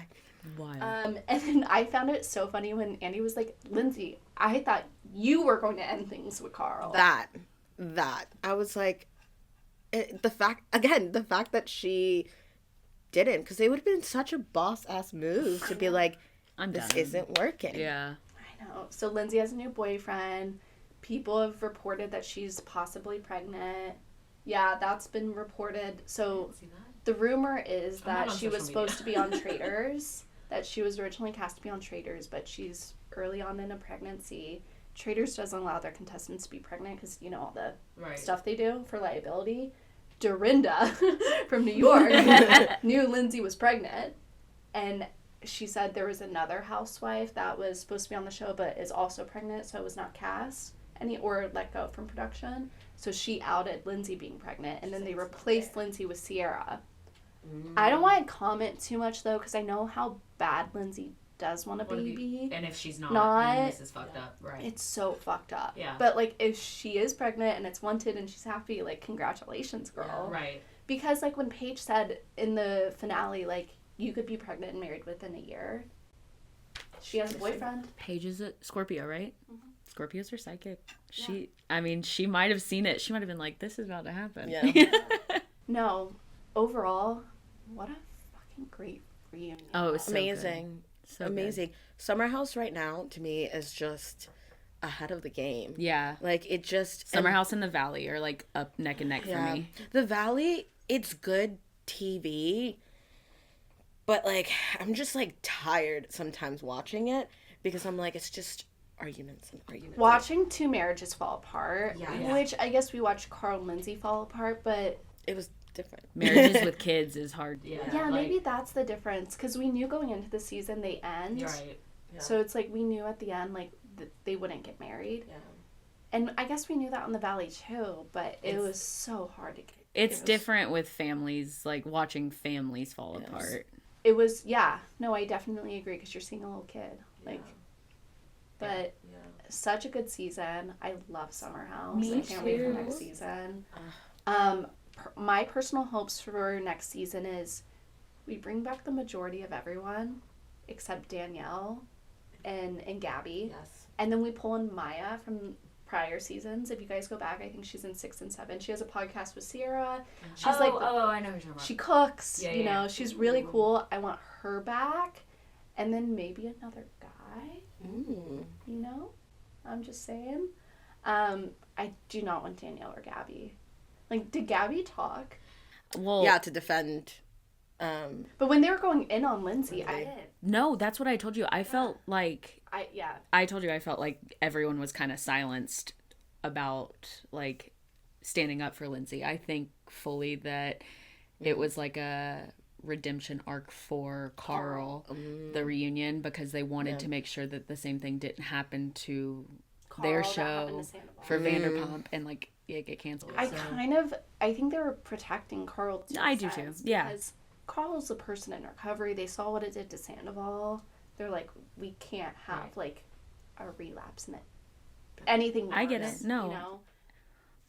Wild. And then I found it so funny when Andy was like, Lindsay, I thought you were going to end things with Carl. That. I was like, the fact that she didn't, because it would have been such a boss-ass move to be like, I'm this done. isn't working. Yeah. I know. So Lindsay has a new boyfriend. People have reported that she's possibly pregnant. Yeah, that's been reported. So the rumor is that she was supposed to be on Traitors, that she was originally cast to be on Traitors, but she's early on in a pregnancy. Traitors doesn't allow their contestants to be pregnant because, you know, all the stuff they do for liability. Dorinda from New York knew Lindsay was pregnant, and she said there was another housewife that was supposed to be on the show but is also pregnant, so it was not cast or let go from production. So she outed Lindsay being pregnant, and then they replaced Lindsay with Sierra. I don't want to comment too much though, because I know how bad Lindsay does want a baby. And if she's not, then this is fucked up, right? It's so fucked up. Yeah. But like, if she is pregnant and it's wanted and she's happy, like, congratulations, girl. Right. Because like when Paige said in the finale, like, you could be pregnant and married within a year. She has a boyfriend. Paige is a Scorpio, right? Scorpios are psychic. She might have seen it. She might have been like, this is about to happen. Yeah. No, overall, what a fucking great reunion. Oh, it was so Amazing. good. So Amazing. Summer House right now, to me, is just ahead of the game. Good. Yeah. Like, it just... Summer House and The Valley are like up neck and neck for me. The Valley, it's good TV, but, like, I'm just, like, tired sometimes watching it because I'm like, it's just arguments and arguments. Watching two marriages fall apart, Yeah. which I guess we watched Carl and Lindsay fall apart, but It was different. Marriages with kids is hard. yeah, maybe that's the difference, because we knew going into the season they end. Right. So it's like we knew at the end, like, they wouldn't get married. Yeah. And I guess we knew that on the Valley too, but it was so hard to get. It's different with families, like watching families fall apart. It was, yeah. No, I definitely agree, because you're seeing a little kid. Like, but such a good season. I love Summer House. Me I can't wait for too. next season. My personal hopes for next season is we bring back the majority of everyone except Danielle and Gabby. Yes. And then we pull in Maya from prior seasons. If you guys go back, I think she's in 6 and 7. She has a podcast with Sierra. She's I know who you're talking about. she cooks. Yeah, you yeah. know, she's really cool. I want her back, and then maybe another guy. Mm. You know, I'm just saying. I do not want Danielle or Gabby. Like, did Gabby talk? Well, Yeah, to defend But when they were going in on Lindsay, No, that's what I told you. I felt like yeah. I told you I felt like everyone was kind of silenced about like standing up for Lindsay. I think fully that it was like a redemption arc for Carl, the reunion, because they wanted to make sure that the same thing didn't happen to their Carl, that happened show to Sandoval. for Vanderpump and like it get canceled. I think they were protecting Carl too. I do too. Yeah. Because Carl's a person in recovery. They saw what it did to Sandoval. They're like, we can't have like a relapse in it. Anything worse, I get it. No. You know?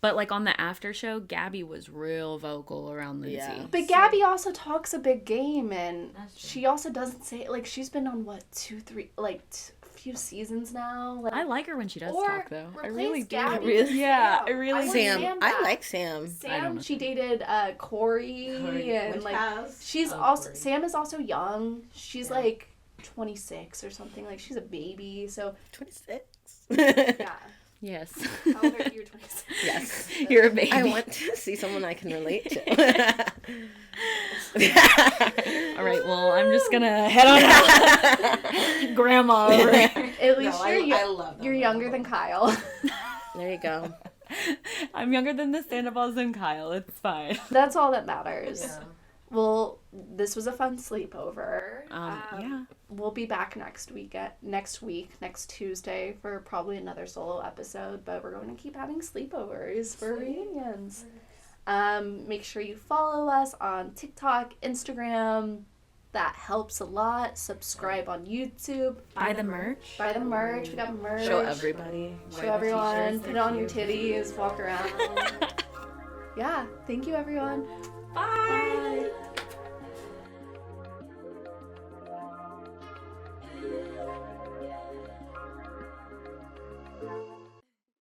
But like on the after show, Gabby was real vocal around Lindsay. Yeah. But Gabby also talks a big game, and she also doesn't say, like, she's been on what, 2, 3, like a few seasons now. Like, I like her when she does or talk though. I replace really do. Gabby Really? with Yeah, Sam. I really want Sam. I back. like Sam. Sam, she dated Corey, and Which like house? she's Oh, also Corey. Sam is also young. She's like 26 or something. Like she's a baby. So 26. yeah. Yes. How old are you? You're 26. Yes. You're a baby. I want to see someone I can relate to. All right, well, I'm just gonna head on out. Grandma over here. At least No, I love them. you're younger than Kyle. There you go. I'm younger than the Sandoval's and Kyle. It's fine. That's all that matters. Well, this was a fun sleepover. Yeah. We'll be back next week, next Tuesday, for probably another solo episode, but we're going to keep having sleepovers for reunions. Make sure you follow us on TikTok, Instagram. That helps a lot. Subscribe on YouTube. Buy the merch. Buy the merch. We got merch. Show everybody. Show everyone. Put it on your titties. Walk around. Yeah. Thank you, everyone. Bye.